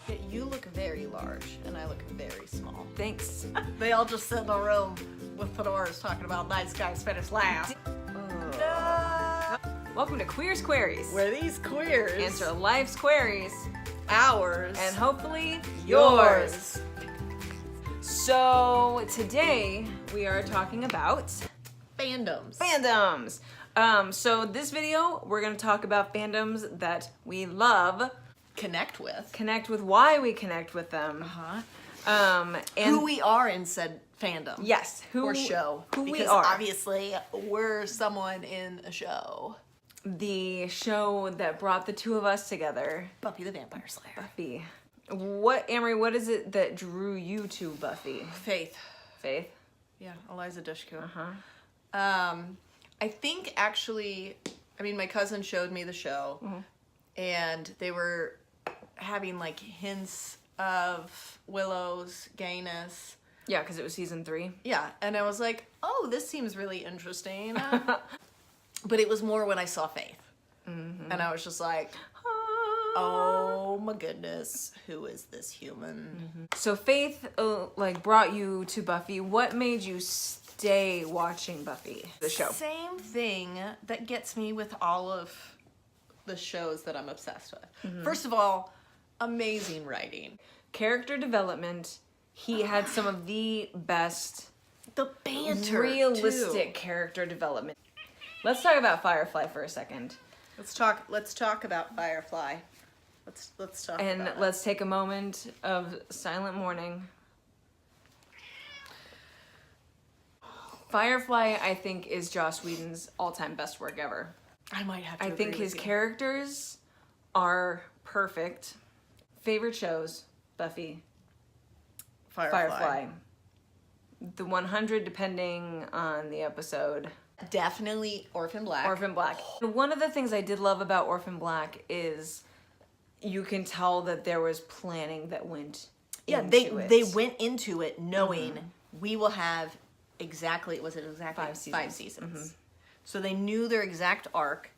Yeah, you look very large, and I look very small. Thanks. They all just sit in a room with fedoras talking about nice guys finish last. Welcome to Queers Queries, Where these queers answer life's queries, ours and hopefully yours. So today we are talking about Fandoms. fandoms. So this video we're going to talk about fandoms that we love, Connect with. connect with why we connect with them, and Who we are in said fandom. yes, Or show. who because we are. obviously we're someone in a show. The show that brought the two of us together, Buffy the Vampire Slayer. Buffy. What, Amory? What is it that drew you to Buffy? Faith. Faith. Yeah, Eliza Dushku. Uh-huh. I think actually, I mean, my cousin showed me the show, and they were having like hints of Willow's gayness. Yeah, because it was season 3. Yeah, and I was like, oh, this seems really interesting. But it was more when I saw Faith. And I was just like, oh my goodness, who is this human? So Faith, brought you to Buffy. What made you stay watching Buffy, the show? Same thing that gets me with all of the shows that I'm obsessed with. First of all, amazing writing. Character development. He had some of the best The banter, realistic too. character development. Let's talk about Firefly for a second. Let's talk about Firefly. Let's talk And about let's take a moment of silent mourning. Firefly, I think, is Joss Whedon's all-time best work ever. I might have to I think agree his with you. characters are perfect. Favorite shows, Buffy, Firefly. The 100 depending on the episode. Definitely Orphan Black. Orphan Black. One of the things I did love about Orphan Black is you can tell that there was planning that went into it. they went into it knowing we will have exactly 5 seasons. 5 seasons. So they knew their exact arc.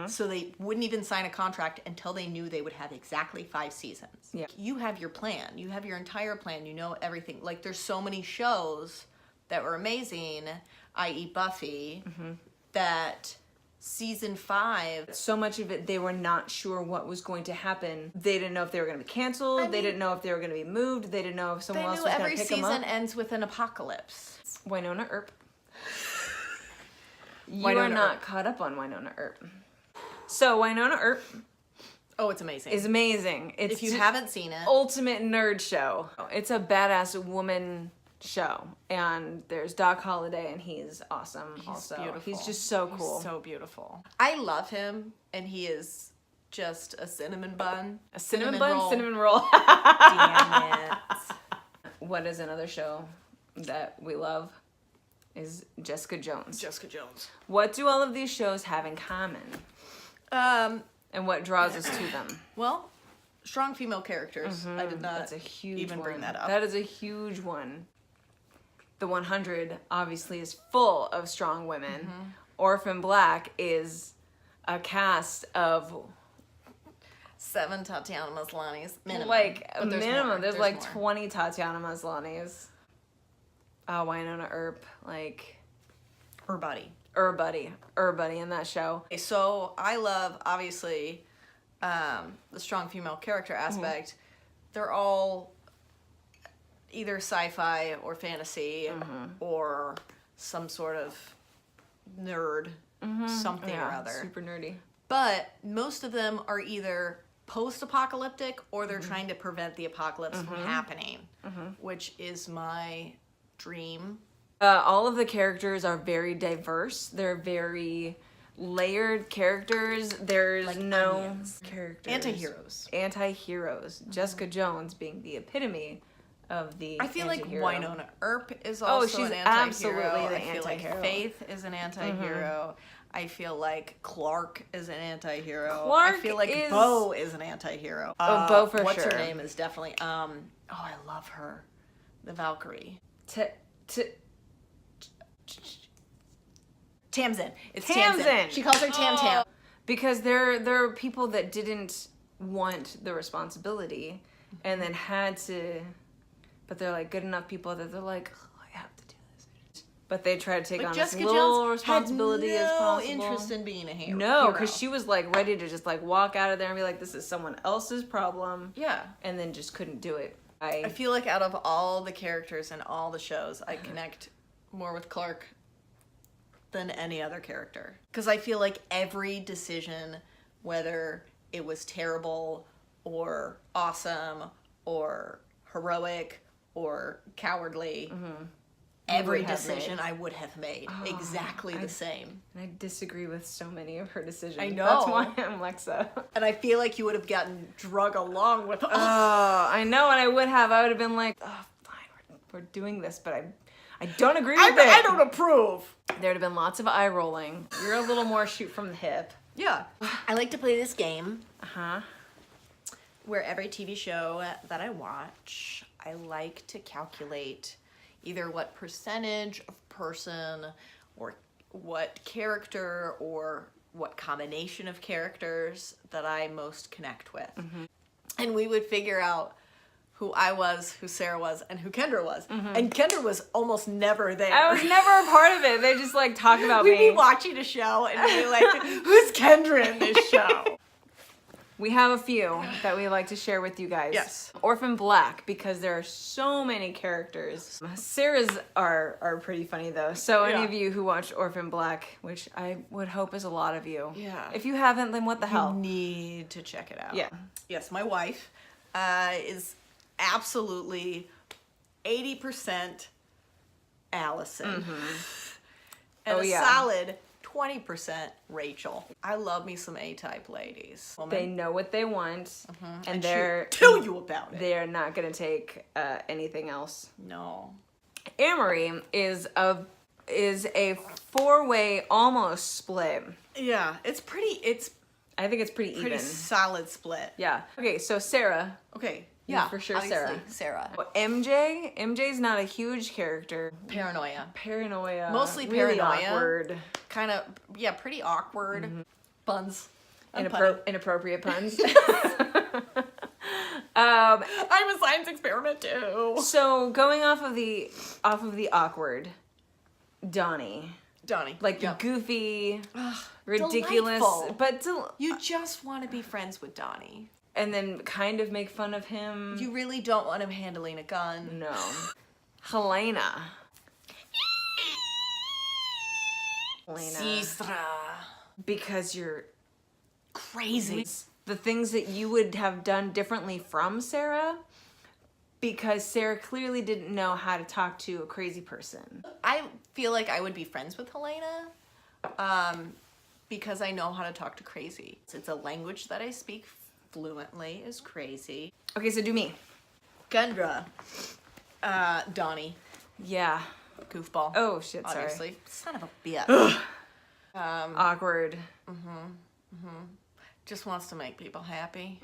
So they wouldn't even sign a contract until they knew they would have exactly 5 seasons. Yeah. You have your plan. You have your entire plan. You know everything. Like there's so many shows that were amazing, i.e. Buffy, that season 5... So much of it, they were not sure what was going to happen. They didn't know if they were going to be canceled. They didn't know if they were going to be moved. They didn't know if someone else was going to pick them up. Every season ends with an apocalypse. Winona Earp. You Winona are not Earp. caught up on Winona Earp. So Winona Earp Oh, it's amazing. is amazing. It's If you haven't seen it... ultimate nerd show. It's a badass woman show, and there's Doc Holliday, and he's awesome. Also, beautiful. he's just so cool. He's so beautiful. I love him, and he is just a cinnamon bun. A cinnamon roll. cinnamon roll. Damn it. What is another show that we love? Is Jessica Jones. Jessica Jones. What do all of these shows have in common, and what draws us to them? Well, strong female characters. I did not That's a huge even one. bring that up. That is a huge one. The 100 obviously is full of strong women. Orphan Black is a cast of 7 Tatiana Maslany's minimum. like But there's minimum. more. There's like more. 20 Tatiana Maslany's. Winona Earp, like Her buddy. Buddy in that show. So I love, obviously, the strong female character aspect. They're all either sci-fi or fantasy or some sort of nerd, something or other. Super nerdy. But most of them are either post-apocalyptic or they're trying to prevent the apocalypse from happening, which is my dream. All of the characters are very diverse. They're very layered characters. There's Like no onions. characters. Anti-heroes. Jessica Jones being the epitome of the I feel like anti-hero. Winona Earp is also she's an anti-hero. absolutely the I feel like anti-hero. Faith is an anti-hero. I feel like Clark is an anti-hero. Clark I feel like is- Bo is an anti-hero. Bo for what's sure. her name is definitely I love her. The Valkyrie. Tamsin. It's Tamsin. Tamsin. She calls her Tam Tam. Because there are people that didn't want the responsibility and then had to, but they're like good enough people that they're like, oh, I have to do this. But they try to take on Jessica as little Jones responsibility had as no possible. interest in being a hero. No, because she was like ready to just like walk out of there and be like, this is someone else's problem. Yeah. And then just couldn't do it. I feel like out of all the characters in all the shows, I connect more with Clark than any other character. Because I feel like every decision, whether it was terrible or awesome or heroic or cowardly, every decision I would have made exactly the same. I disagree with so many of her decisions. I know. That's why I'm Lexa. And I feel like you would have gotten drug along with Oh, I know, and I would have been like, oh, fine, we're doing this, but I don't agree with it. I don't approve. There'd have been lots of eye rolling. You're a little more shoot from the hip. Yeah. I like to play this game Uh-huh. where every TV show that I watch, I like to calculate either what percentage of person or what character or what combination of characters that I most connect with. And we would figure out who I was, who Sarah was, and who Kendra was. And Kendra was almost never there. I was never a part of it. They just like talk about We'd me. be watching a show and be like, who's Kendra in this show? We have a few that we like to share with you guys. Yes. Orphan Black, because there are so many characters. Sarah's are pretty funny though. So any Yeah. of you who watch Orphan Black, which I would hope is a lot of you. Yeah. If you haven't, then what the You hell? need to check it out. Yeah. Yes, my wife is absolutely 80% Allison. And Oh, a yeah. solid 20% Rachel. I love me some A-type ladies. They know what they want, and she'll they're tell you about it. they're not gonna take anything else. No. Amory is a 4-way almost split. Yeah, it's I think it's pretty pretty even. solid split. Yeah. Okay, so Sarah. Okay. Yeah, Yeah, for sure, obviously, Sarah. MJ's not a huge character. Paranoia. Paranoia. Mostly really paranoia. awkward. Kind of, yeah, pretty awkward. Buns. Inappropriate puns. I'm a science experiment too. So going off of the awkward, Donnie. Like the yeah. goofy, ridiculous, delightful. but You just want to be friends with Donnie. and then kind of make fun of him. You really don't want him handling a gun. No. Helena. Sistra. Because you're Crazy. the things that you would have done differently from Sarah, because Sarah clearly didn't know how to talk to a crazy person. I feel like I would be friends with Helena because I know how to talk to crazy. It's a language that I speak fluently is crazy. Okay, so do me. Kendra. Donnie. Yeah. Goofball. Oh shit, sorry. Obviously. Son of a bitch. Awkward. Just wants to make people happy.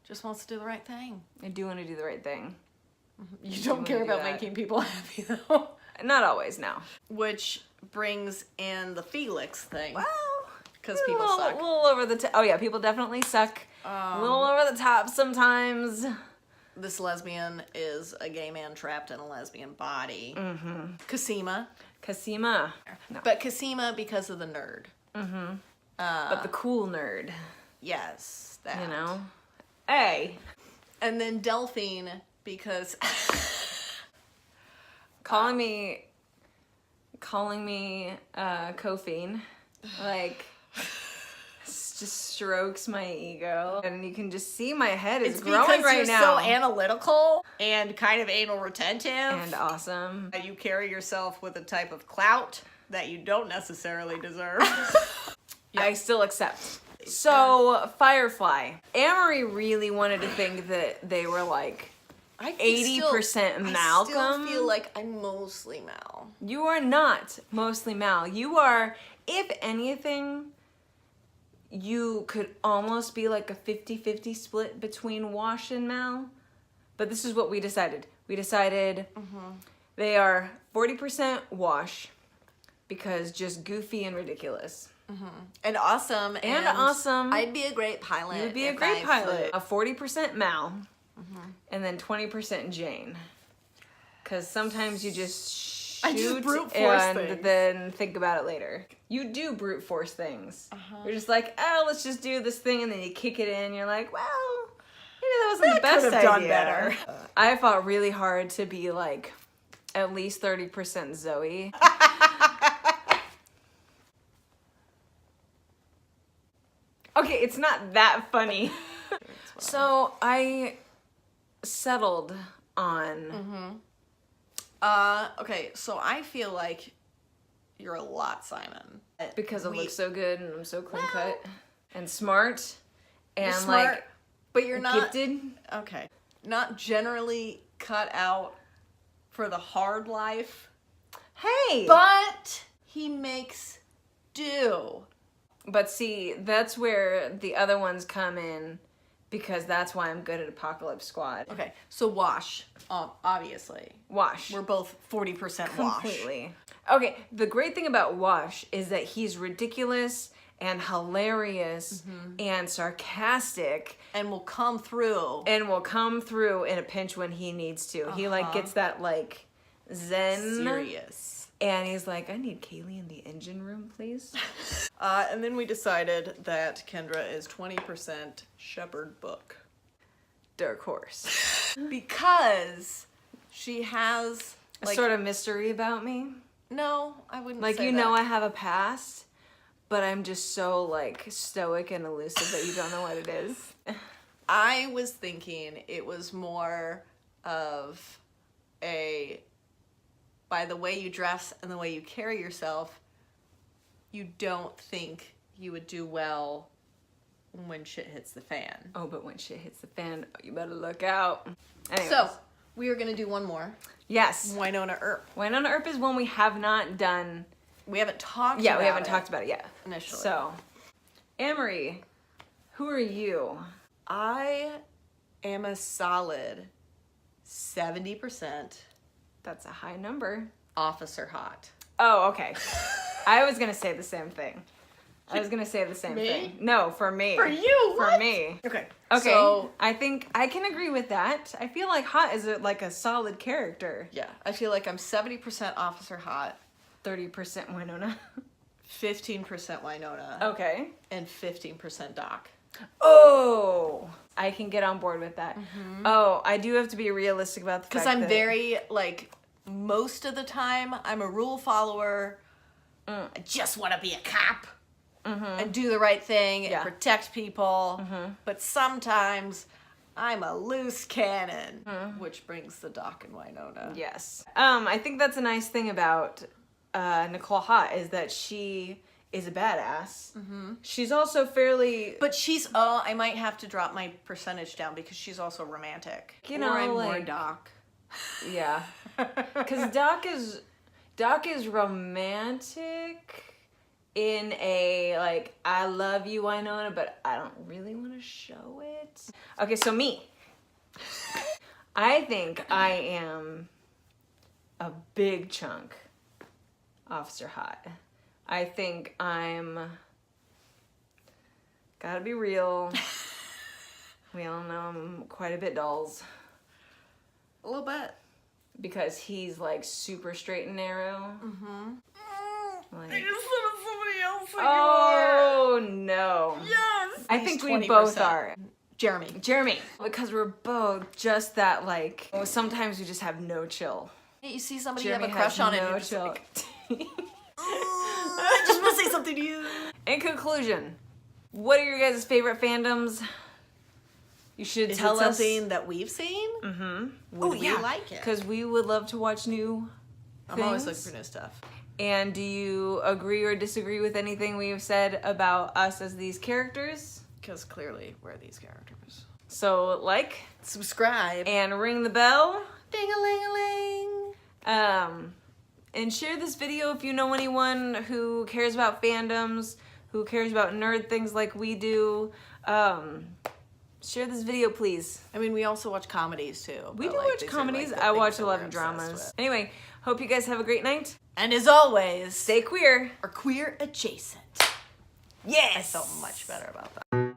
Just wants to do the right thing. I do want to do the right thing. You don't care do about that. making people happy though. Not always, no. Which brings in the Felix thing. Well, Because people suck. A little over the top. Oh yeah, people definitely suck. A little over the top sometimes. This lesbian is a gay man trapped in a lesbian body. Cosima. Cosima. No. But Cosima because of the nerd. But the cool nerd, Yes. That. you know? Hey. And then Delphine because Calling me Kophine, like, just strokes my ego, and you can just see my head is it's growing because right you're now. so analytical and kind of anal retentive. And awesome. You carry yourself with a type of clout that you don't necessarily deserve. I still accept. So Firefly, Amory really wanted to think that they were like I 80% Malcolm. I still feel like I'm mostly Mal. You are not mostly Mal. You are, if anything, you could almost be like a 50-50 split between Wash and Mal. But this is what we decided. We decided they are 40% Wash because just goofy and ridiculous. And awesome. And awesome. I'd be a great pilot. You would be a if great I pilot. flew. A 40% Mal and then 20% Jane. Because sometimes you just shoot I just brute force and things. then think about it later. You do brute force things. You're just like, oh, let's just do this thing, and then you kick it in. You're like, well, maybe that wasn't the best could idea. have done better. I fought really hard to be like at least 30% Zoe. Okay, it's not that funny. So I settled on. Okay, so I feel like you're a lot Simon. Because it We- looks so good and I'm so clean cut and smart and You're smart, like but you're not gifted. okay. Not generally cut out for the hard life, Hey! but he makes do. But see, that's where the other ones come in because that's why I'm good at Apocalypse Squad. Okay, so Wash, obviously. Wash. We're both 40% Wash. Completely. Okay, the great thing about Wash is that he's ridiculous and hilarious and sarcastic And will come through. and will come through in a pinch when he needs to. He like gets that like zen. Serious. And he's like, I need Kaylee in the engine room, please. And then we decided that Kendra is 20% Shepherd Book. Dark horse. Because she has A like sort of mystery about me. no, I wouldn't Like, say you know that. I have a past, but I'm just so like stoic and elusive that you don't know what it is. I was thinking it was more of a by the way you dress and the way you carry yourself, you don't think you would do well when shit hits the fan. Oh, but when shit hits the fan, you better look out. Anyways. So, we are going to do one more. Yes. Winona Earp. Winona Earp is one we have not done. We haven't talked Yeah, about we haven't it talked about it yet. initially. So, Amory, who are you? I am a solid 70% That's a high number. officer hot. Oh, okay. I was gonna say the same thing. I was gonna say the same Me? thing. No, for me. For you? For What? me. Okay. Okay. So, I think I can agree with that. I feel like hot is like a solid character. yeah, I feel like I'm 70% officer hot, 30% Winona. 15% Winona, Okay. and 15% Doc. Oh, I can get on board with that. Oh, I do have to be realistic about the fact Because that I'm very, like, most of the time, I'm a rule follower. I just want to be a cop and do the right thing Yeah. and protect people. But sometimes I'm a loose cannon, which brings the Doc and Winona. Yes. I think that's a nice thing about Nicole Hott is that she is a badass. She's also fairly, But she's, I might have to drop my percentage down because she's also romantic. You Or know, I'm more like- Doc. yeah. Because Doc is romantic in a like I love you Winona, but I don't really want to show it. Okay, so me. I think I am a big chunk Officer Hot. I think I'm gotta be real. We all know I'm quite a bit dolls. A little bit. Because he's like super straight and narrow. Like, I just thought of somebody else that oh no. you are. Yes. I think we both are. Jeremy. Jeremy. Because we're both just that like, sometimes we just have no chill. You see somebody Jeremy you have a crush has on and no you're just chill. like, I just want to say something to you. In conclusion, what are your guys' favorite fandoms? You should Is tell it us. something that we've seen? Would we like it? Because we would love to watch new I'm always things. looking for new stuff. And do you agree or disagree with anything we have said about us as these characters? Because clearly we're these characters. So like Subscribe. and ring the bell. Ding-a-ling-a-ling. And share this video if you know anyone who cares about fandoms, who cares about nerd things like we do. Share this video, please. I mean, we also watch comedies too. We but, do like, watch these are, comedies. like, the I things watch that a lot we're of obsessed dramas. with. Anyway, hope you guys have a great night. And as always, Stay queer. or queer adjacent. Yes. I felt much better about that.